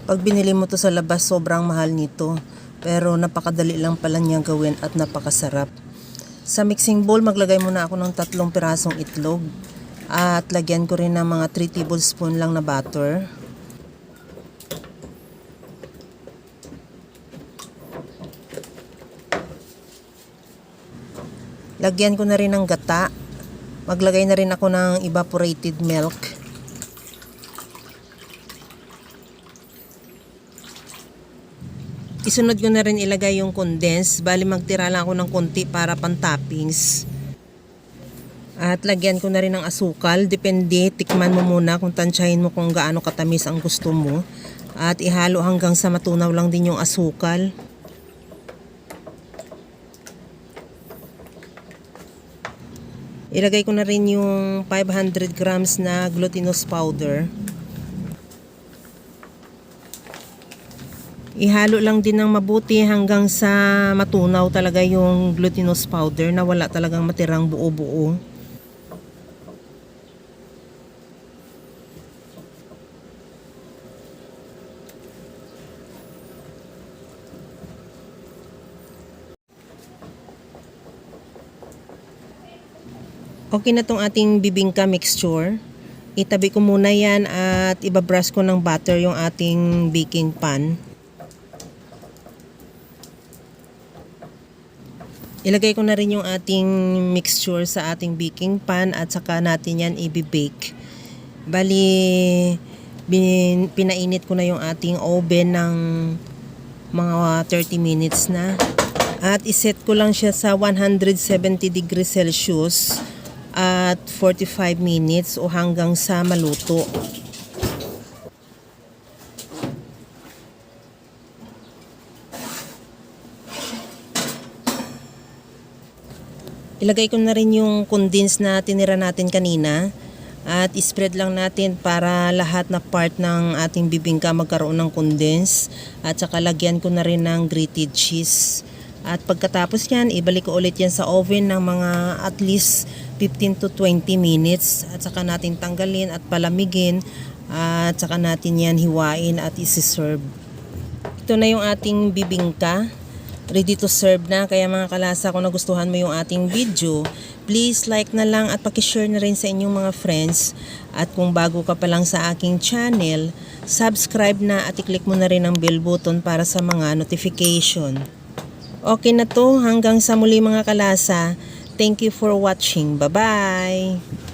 Pag binili mo to sa labas, sobrang mahal nito. Pero napakadali lang pala niya gawin at napakasarap. Sa mixing bowl, maglagay muna ako ng 3 pirasong itlog. At lagyan ko rin ng mga 3 tablespoon lang na butter. Lagyan ko na rin ng gata. Maglagay na rin ako ng evaporated milk. Isunod ko na rin ilagay yung condensed. Bali magtira lang ako ng konti para pang toppings. At lagyan ko na rin ng asukal. Depende, tikman mo muna kung tansyahin mo kung gaano katamis ang gusto mo. At ihalo hanggang sa matunaw lang din yung asukal. Ilagay ko na rin yung 500 grams na glutinous powder. Ihalo lang din ng mabuti hanggang sa matunaw talaga yung glutinous powder na wala talagang matirang buo-buo. Okay na tong ating bibingka mixture. Itabi ko muna yan at ibabrush ko ng butter yung ating baking pan. Ilagay ko na rin yung ating mixture sa ating baking pan at saka natin yan i-bake. Bali, pinainit ko na yung ating oven ng mga 30 minutes na. At iset ko lang siya sa 170 degrees Celsius at 45 minutes o hanggang sa maluto. Ilagay ko na rin yung condensed na tinira natin kanina at spread lang natin para lahat na part ng ating bibingka magkaroon ng condensed at saka lagyan ko na rin ng grated cheese. At pagkatapos yan, ibalik ko ulit yan sa oven ng mga at least 15 to 20 minutes at saka natin tanggalin at palamigin at saka natin yan hiwain at isi-serve. Ito na yung ating bibingka. Ready to serve na. Kaya mga kalasa, kung nagustuhan mo yung ating video, please like na lang at pakishare na rin sa inyong mga friends. At kung bago ka pa lang sa aking channel, subscribe na at i-click mo na rin ang bell button para sa mga notification. Okay na to. Hanggang sa muli mga kalasa. Thank you for watching. Bye-bye!